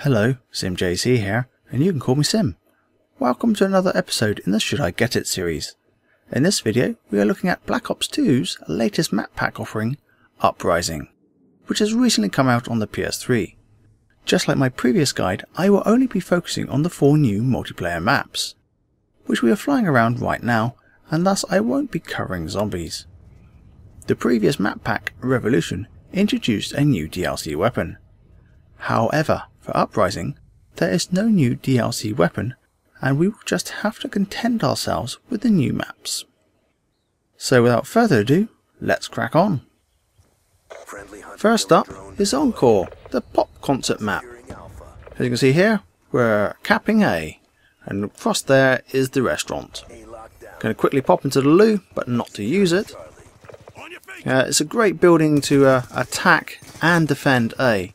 Hello, SimJC here, and you can call me Sim. Welcome to another episode in the Should I Get It series. In this video, we are looking at Black Ops 2's latest map pack offering, Uprising, which has recently come out on the PS3. Just like my previous guide, I will only be focusing on the 4 new multiplayer maps, which we are flying around right now, and thus I won't be covering zombies. The previous map pack, Revolution, introduced a new DLC weapon. However, for Uprising, there is no new DLC weapon, and we will just have to content ourselves with the new maps. So without further ado, let's crack on. First up is Encore, the pop concert map. As you can see here, we're capping A, and across there is the restaurant. Going to quickly pop into the loo, but not to use it. It's a great building to attack and defend A.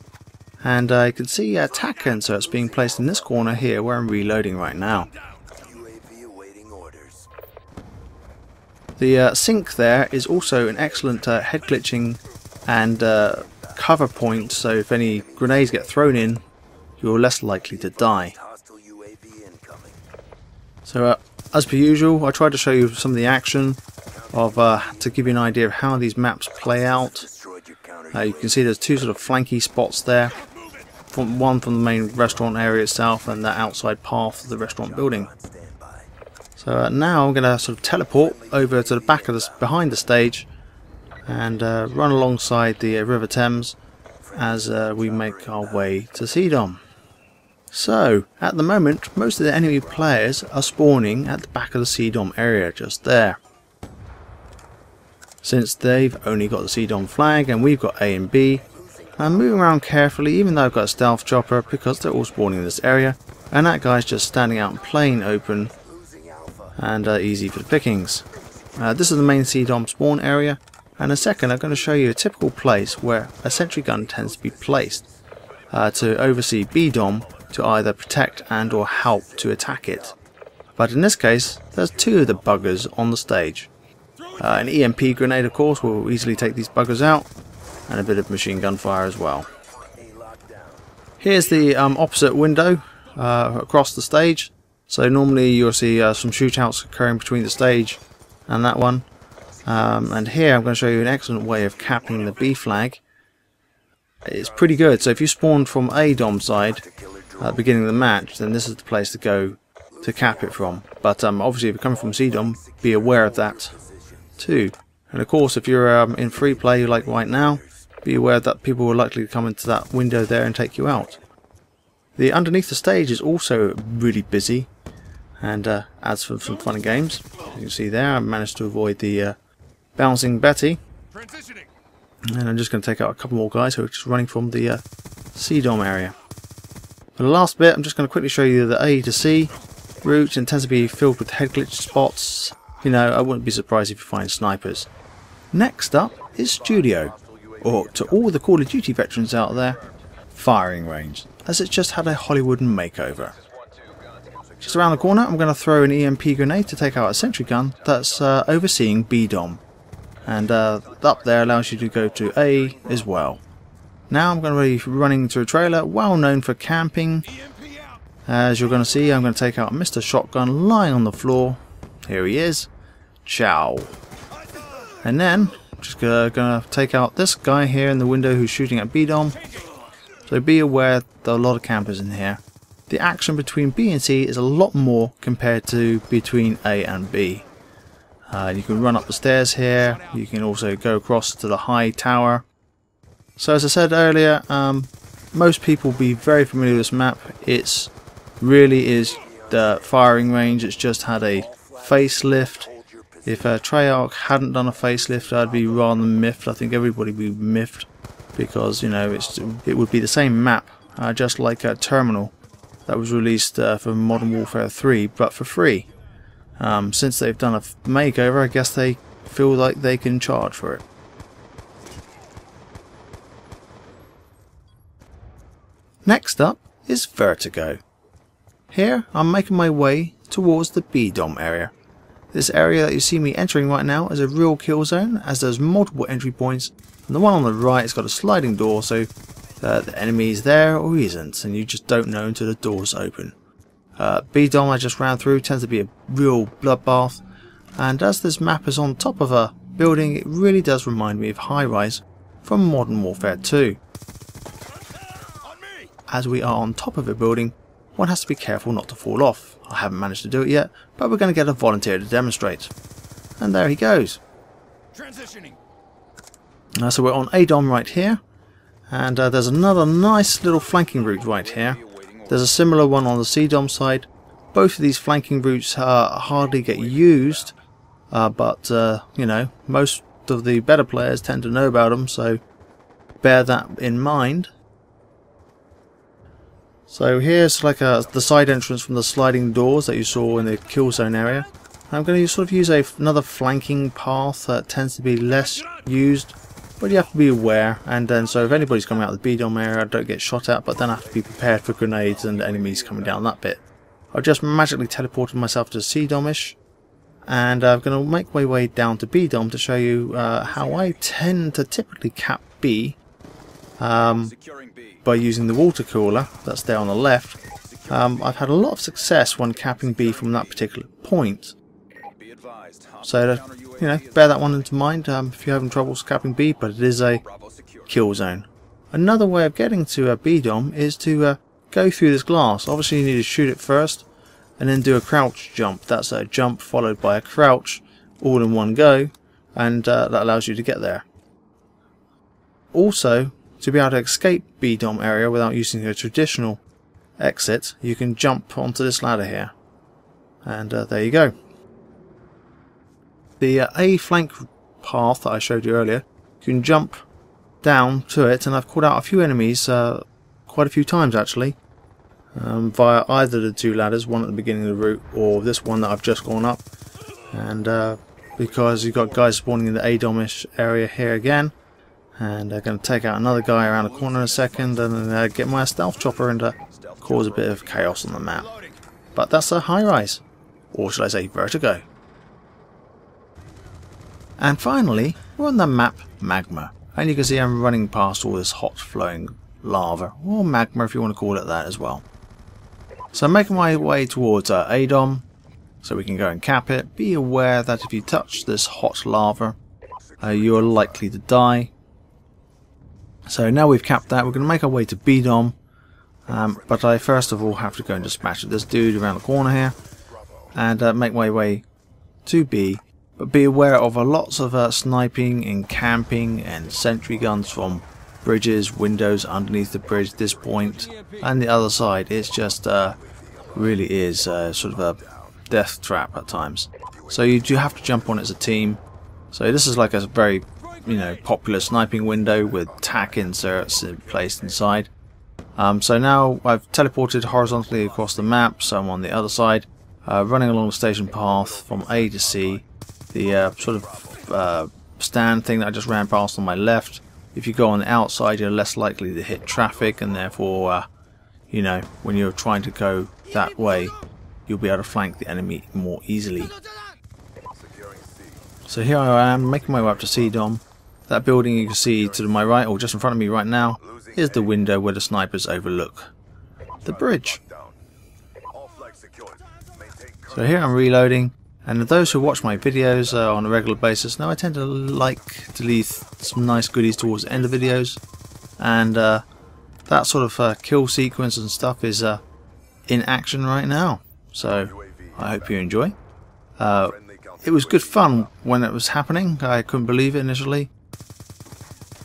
And you can see attack inserts being placed in this corner here where I'm reloading right now. The sink there is also an excellent head glitching and cover point, so if any grenades get thrown in, you're less likely to die. So as per usual, I tried to show you some of the action of to give you an idea of how these maps play out. You can see there's two sort of flanky spots there. One from the main restaurant area itself and the outside path of the restaurant building. So now I'm going to sort of teleport over to the back of behind the stage and run alongside the River Thames as we make our way to CDOM. So at the moment most of the enemy players are spawning at the back of the CDOM area just there. Since they've only got the CDOM flag and we've got A and B, I'm moving around carefully even though I've got a stealth chopper because they're all spawning in this area, and that guy's just standing out in plain open and easy for the pickings. This is the main CDOM spawn area, and in a second I'm going to show you a typical place where a sentry gun tends to be placed to oversee BDOM to either protect and or help to attack it. But in this case there's two of the buggers on the stage. An EMP grenade of course will easily take these buggers out, and a bit of machine gun fire as well. Here's the opposite window across the stage. So normally you'll see some shootouts occurring between the stage and that one. And here I'm going to show you an excellent way of capping the B flag. It's pretty good. So if you spawned from A DOM side at the beginning of the match, then this is the place to go to cap it from. But obviously if you're coming from C DOM, be aware of that too. And of course if you're in free play like right now, be aware that people are likely to come into that window there and take you out. The underneath the stage is also really busy and adds for some fun and games. As you can see there, I managed to avoid the bouncing Betty. And I'm just going to take out a couple more guys who are just running from the CDOM area. For the last bit, I'm just going to quickly show you the A to C route, and tends to be filled with head glitch spots. You know, I wouldn't be surprised if you find snipers. Next up is Studio, or to all the Call of Duty veterans out there, firing range, as it's just had a Hollywood makeover. Just around the corner I'm going to throw an EMP grenade to take out a sentry gun that's overseeing BDOM, and up there allows you to go to A as well. Now I'm going to be running to a trailer well known for camping. As you're going to see, I'm going to take out Mr. Shotgun lying on the floor. Here he is. Ciao. And then just gonna take out this guy here in the window who's shooting at BDOM. So be aware there are a lot of campers in here. The action between B and C is a lot more compared to between A and B. You can run up the stairs here. You can also go across to the high tower. So as I said earlier, most people will be very familiar with this map. It's really is the firing range. It's just had a facelift. If Treyarch hadn't done a facelift, I'd be rather miffed. I think everybody would be miffed because, you know, it would be the same map, just like a Terminal that was released for Modern Warfare 3, but for free. Since they've done a makeover, I guess they feel like they can charge for it. Next up is Vertigo. Here I'm making my way towards the BDOM area. This area that you see me entering right now is a real kill zone, as there's multiple entry points, and the one on the right has got a sliding door, so the enemy's there or he isn't, and you just don't know until the doors open. B-Dom I just ran through tends to be a real bloodbath, and as this map is on top of a building, it really does remind me of High Rise from Modern Warfare 2. As we are on top of a building, one has to be careful not to fall off. I haven't managed to do it yet, but we're going to get a volunteer to demonstrate. And there he goes. Transitioning. So we're on A-Dom right here, and there's another nice little flanking route right here. There's a similar one on the C-Dom side. Both of these flanking routes hardly get used, but you know, most of the better players tend to know about them, so bear that in mind. So here's like the side entrance from the sliding doors that you saw in the kill zone area. I'm going to sort of use another flanking path that tends to be less used, but you have to be aware. And then so if anybody's coming out of the B-Dom area, don't get shot at, but then I have to be prepared for grenades and enemies coming down that bit. I've just magically teleported myself to C-Dom-ish, and I'm going to make my way down to B-Dom to show you how I tend to typically cap B. By using the water cooler that's there on the left. I've had a lot of success when capping B from that particular point. So, you know, bear that one into mind if you're having troubles capping B, but it is a kill zone. Another way of getting to a B-Dom is to go through this glass. Obviously you need to shoot it first and then do a crouch jump. That's a jump followed by a crouch all in one go, and that allows you to get there. Also, to be able to escape B-Dom area without using a traditional exit, you can jump onto this ladder here. And there you go. The A flank path that I showed you earlier, you can jump down to it, and I've called out a few enemies quite a few times actually, via either the two ladders, one at the beginning of the route or this one that I've just gone up. And because you've got guys spawning in the A-Dom-ish area here again, and they're going to take out another guy around the corner in a second, and then get my stealth chopper and cause a bit of chaos on the map. But that's a High Rise, or should I say Vertigo. And finally, we're on the map Magma, and you can see I'm running past all this hot flowing lava, or magma if you want to call it that as well. So I'm making my way towards A-Dom, so we can go and cap it. Be aware that if you touch this hot lava, you are likely to die. So now we've capped that, we're going to make our way to B-Dom, but I first of all have to go and dispatch this dude around the corner here, and make my way to B. But be aware of lots of sniping and camping and sentry guns from bridges, windows underneath the bridge, this point, and the other side. It's just really is sort of a death trap at times. So you do have to jump on it as a team. So this is like a very, you know, popular sniping window with tack inserts placed inside. So now I've teleported horizontally across the map, so I'm on the other side, running along the station path from A to C. The sort of stand thing that I just ran past on my left. If you go on the outside, you're less likely to hit traffic, and therefore, you know, when you're trying to go that way, you'll be able to flank the enemy more easily. So here I am, making my way up to C-Dom. That building you can see to my right, or just in front of me right now, is the window where the snipers overlook the bridge. So here I'm reloading, and those who watch my videos on a regular basis know I tend to like to leave some nice goodies towards the end of videos, and that sort of kill sequence and stuff is in action right now, so I hope you enjoy. It was good fun when it was happening. I couldn't believe it initially,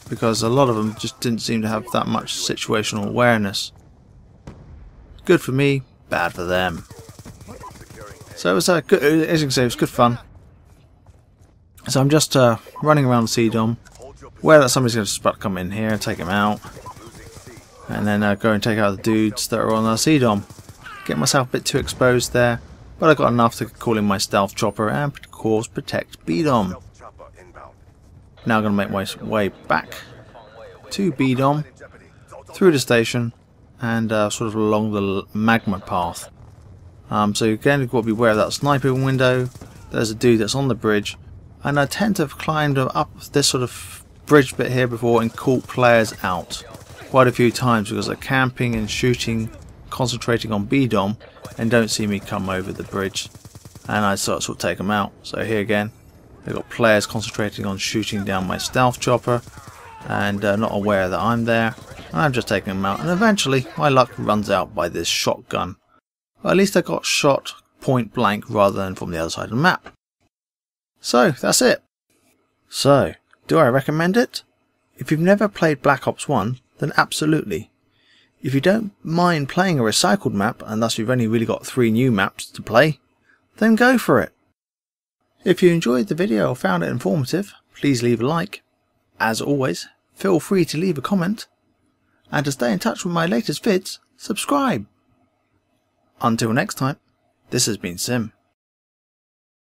because a lot of them just didn't seem to have that much situational awareness. Good for me, bad for them. So it was good, as you can see, it was good fun. So I'm just running around the C-Dom, aware that somebody's going to come in here, take him out, and then go and take out the dudes that are on the C-Dom. Get myself a bit too exposed there, but I got enough to call in my stealth chopper and of course protect B-Dom. Now I'm going to make my way back to B-Dom, through the station, and sort of along the Magma path. So again, you've got to be aware of that sniping window. There's a dude that's on the bridge, and I tend to have climbed up this sort of bridge bit here before and caught players out. quite a few times because they're camping and shooting, concentrating on B-Dom, and don't see me come over the bridge, and I sort of take them out. So here again, they've got players concentrating on shooting down my stealth chopper and not aware that I'm there, and I'm just taking them out, and eventually my luck runs out by this shotgun. Well, at least I got shot point blank rather than from the other side of the map. So that's it. So, do I recommend it? If you've never played Black Ops 1, then absolutely. If you don't mind playing a recycled map, and thus you've only really got 3 new maps to play, then go for it. If you enjoyed the video or found it informative, please leave a like. As always, feel free to leave a comment. And to stay in touch with my latest vids, subscribe. Until next time, this has been Sim.